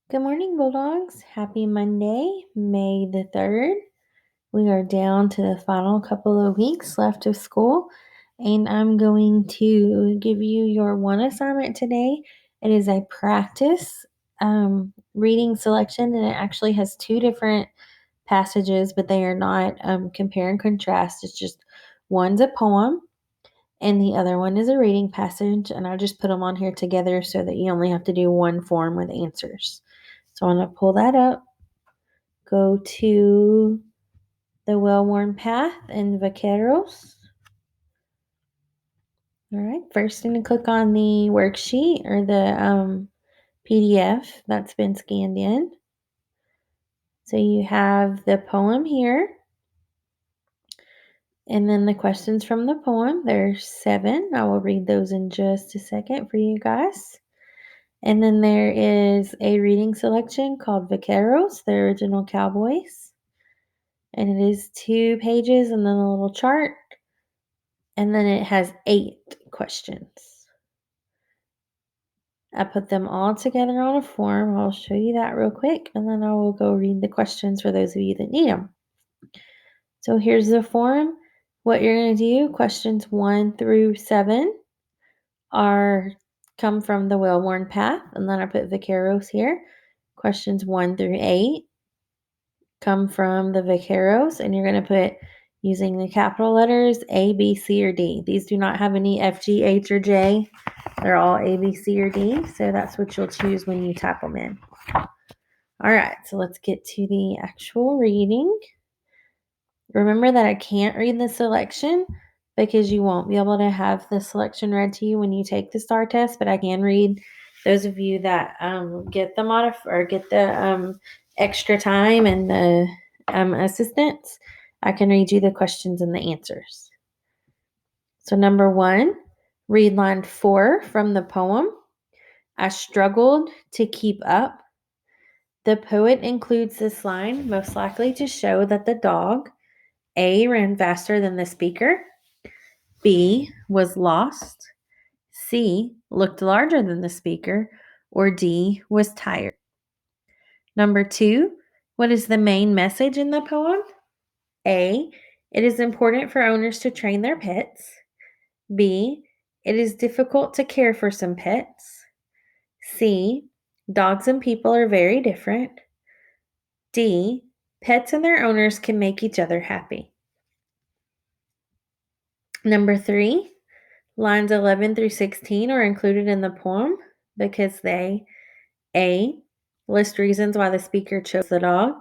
Good morning, Bulldogs. Happy Monday, May the 3rd. We are down to the final couple of weeks left of school, and I'm going to give you your one assignment today. It is a practice reading selection, and it actually has two different passages, but they are not compare and contrast. It's just one's a poem, and the other one is a reading passage, and I just put them on here together so that you only have to do one form with answers. So I'm going to pull that up, go to the well-worn path in Vaqueros. All right, first I'm going to click on the worksheet or the PDF that's been scanned in. So you have the poem here, and then the questions from the poem. There's 7. I will read those in just a second for you guys. And then there is a reading selection called Vaqueros, the original cowboys. And it is 2 pages and then a little chart. And then it has 8 questions. I put them all together on a form. I'll show you that real quick, and then I will go read the questions for those of you that need them. So here's the form. What you're going to do, questions 1 through 7 come from the well-worn path, and then I put Vaqueros here. Questions 1 through 8 come from the Vaqueros, and you're going to put, using the capital letters, A, B, C, or D. These do not have any F, G, H, or J. They're all A, B, C, or D, so that's what you'll choose when you type them in. All right, so let's get to the actual reading. Remember that I can't read the selection because you won't be able to have the selection read to you when you take the STAR test, but I can read those of you that get the extra time and the assistance. I can read you the questions and the answers. So number 1, read line 4 from the poem. I struggled to keep up. The poet includes this line most likely to show that the dog, A, ran faster than the speaker, B, was lost, C, looked larger than the speaker, or D, was tired. Number 2, what is the main message in the poem? A, it is important for owners to train their pets. B, it is difficult to care for some pets. C, dogs and people are very different. D, pets and their owners can make each other happy. Number 3, lines 11 through 16 are included in the poem because they A, list reasons why the speaker chose the dog.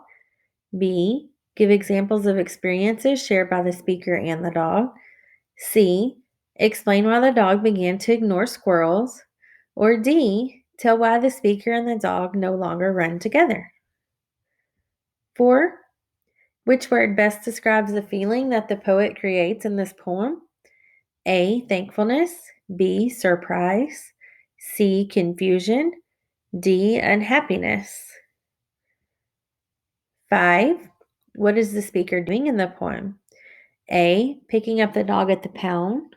B, give examples of experiences shared by the speaker and the dog. C, explain why the dog began to ignore squirrels. Or D, tell why the speaker and the dog no longer run together. 4, which word best describes the feeling that the poet creates in this poem? A, thankfulness. B, surprise. C, confusion. D, unhappiness. 5, what is the speaker doing in the poem? A, picking up the dog at the pound.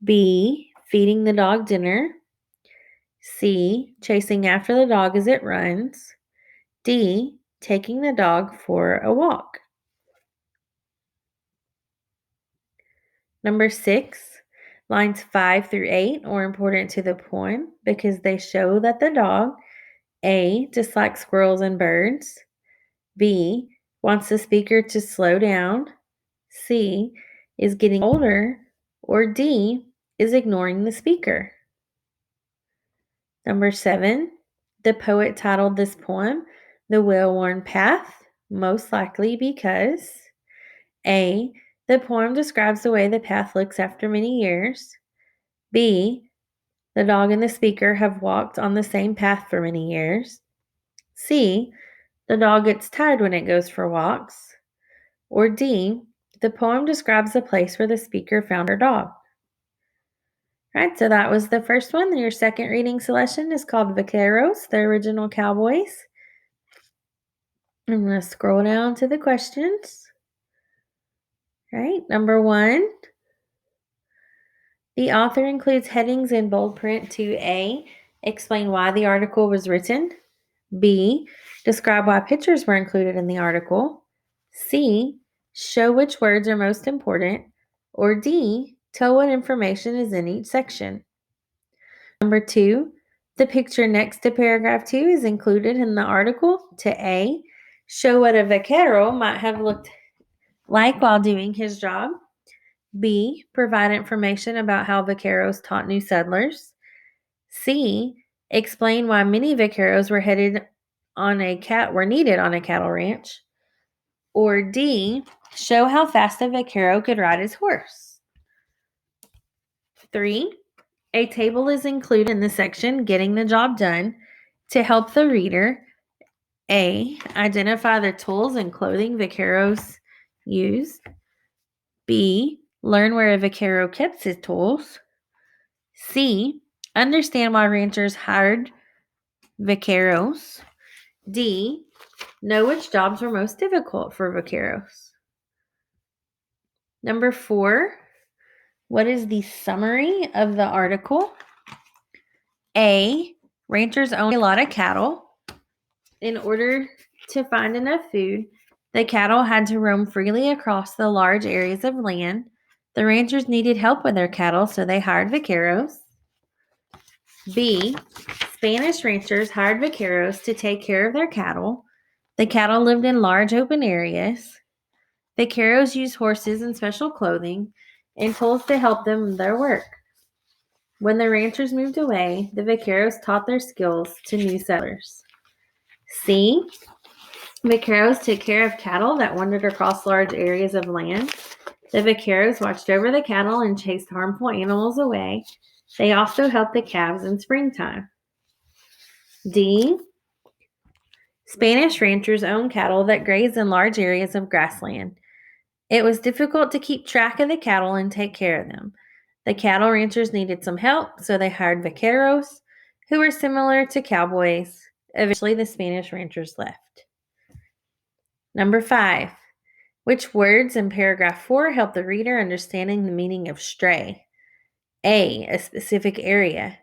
B, feeding the dog dinner. C, chasing after the dog as it runs. D, taking the dog for a walk. Number 6, lines 5 through 8 are important to the poem because they show that the dog, A, dislikes squirrels and birds. B, wants the speaker to slow down. C, is getting older. Or D, is ignoring the speaker. Number 7, the poet titled this poem The Well-Worn Path, most likely because A, the poem describes the way the path looks after many years. B, the dog and the speaker have walked on the same path for many years. C, the dog gets tired when it goes for walks. Or D, the poem describes the place where the speaker found her dog. All right, so that was the first one. Your second reading selection is called Vaqueros, the original cowboys. I'm going to scroll down to the questions. All right, number 1. The author includes headings in bold print to A, explain why the article was written. B, describe why pictures were included in the article. C, show which words are most important. Or D, tell what information is in each section. Number 2, the picture next to paragraph 2 is included in the article to A, show what a vaquero might have looked like while doing his job. B, provide information about how vaqueros taught new settlers. C, explain why many vaqueros were needed on a cattle ranch. Or D, show how fast a vaquero could ride his horse. 3, a table is included in the section Getting the Job Done to help the reader A, identify the tools and clothing vaqueros used. B, learn where a vaquero kept his tools. C, understand why ranchers hired vaqueros. D, know which jobs were most difficult for vaqueros. Number 4, what is the summary of the article? A, ranchers own a lot of cattle. In order to find enough food, the cattle had to roam freely across the large areas of land. The ranchers needed help with their cattle, so they hired vaqueros. B, Spanish ranchers hired vaqueros to take care of their cattle. The cattle lived in large open areas. Vaqueros used horses and special clothing and tools to help them in their work. When the ranchers moved away, the vaqueros taught their skills to new settlers. C, vaqueros took care of cattle that wandered across large areas of land. The vaqueros watched over the cattle and chased harmful animals away. They also helped the calves in springtime. D, Spanish ranchers owned cattle that grazed in large areas of grassland. It was difficult to keep track of the cattle and take care of them. The cattle ranchers needed some help, so they hired vaqueros, who were similar to cowboys. Eventually, the Spanish ranchers left. Number 5. Which words in paragraph 4 help the reader understanding the meaning of stray? A specific area.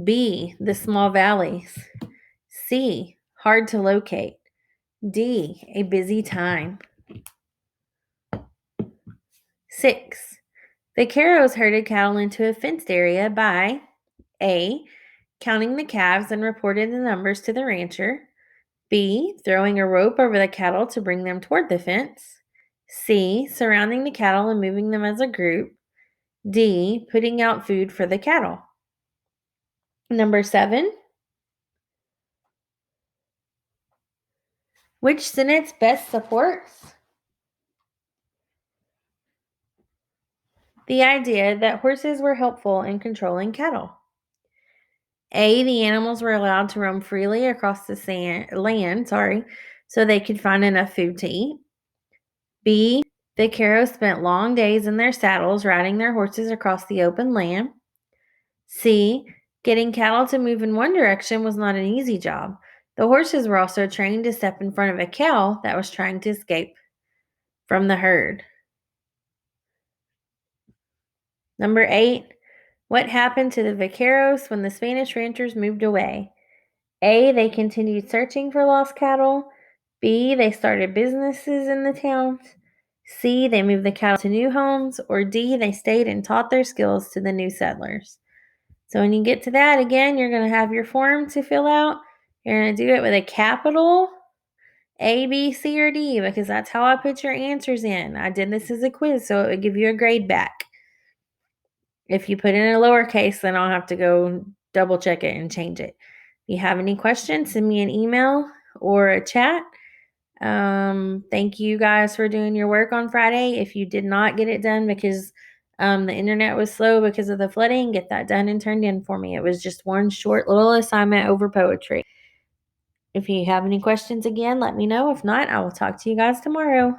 B, the small valleys. C, hard to locate. D, a busy time. 6. Vaqueros herded cattle into a fenced area by A, counting the calves and reporting the numbers to the rancher. B, throwing a rope over the cattle to bring them toward the fence. C, surrounding the cattle and moving them as a group. D, putting out food for the cattle. Number 7. Which sentence best supports the idea that horses were helpful in controlling cattle? A, the animals were allowed to roam freely across the land, so they could find enough food to eat. B, vaqueros spent long days in their saddles riding their horses across the open land. C, getting cattle to move in one direction was not an easy job. The horses were also trained to step in front of a cow that was trying to escape from the herd. Number 8, what happened to the vaqueros when the Spanish ranchers moved away? A, they continued searching for lost cattle. B, they started businesses in the towns. C, they moved the cattle to new homes. Or D, they stayed and taught their skills to the new settlers. So when you get to that, again, you're going to have your form to fill out. You're going to do it with a capital A, B, C, or D, because that's how I put your answers in. I did this as a quiz, so it would give you a grade back. If you put in a lowercase, then I'll have to go double check it and change it. If you have any questions, send me an email or a chat. Thank you guys for doing your work on Friday. If you did not get it done because the internet was slow because of the flooding, get that done and turned in for me. It was just one short little assignment over poetry. If you have any questions again, let me know. If not, I will talk to you guys tomorrow.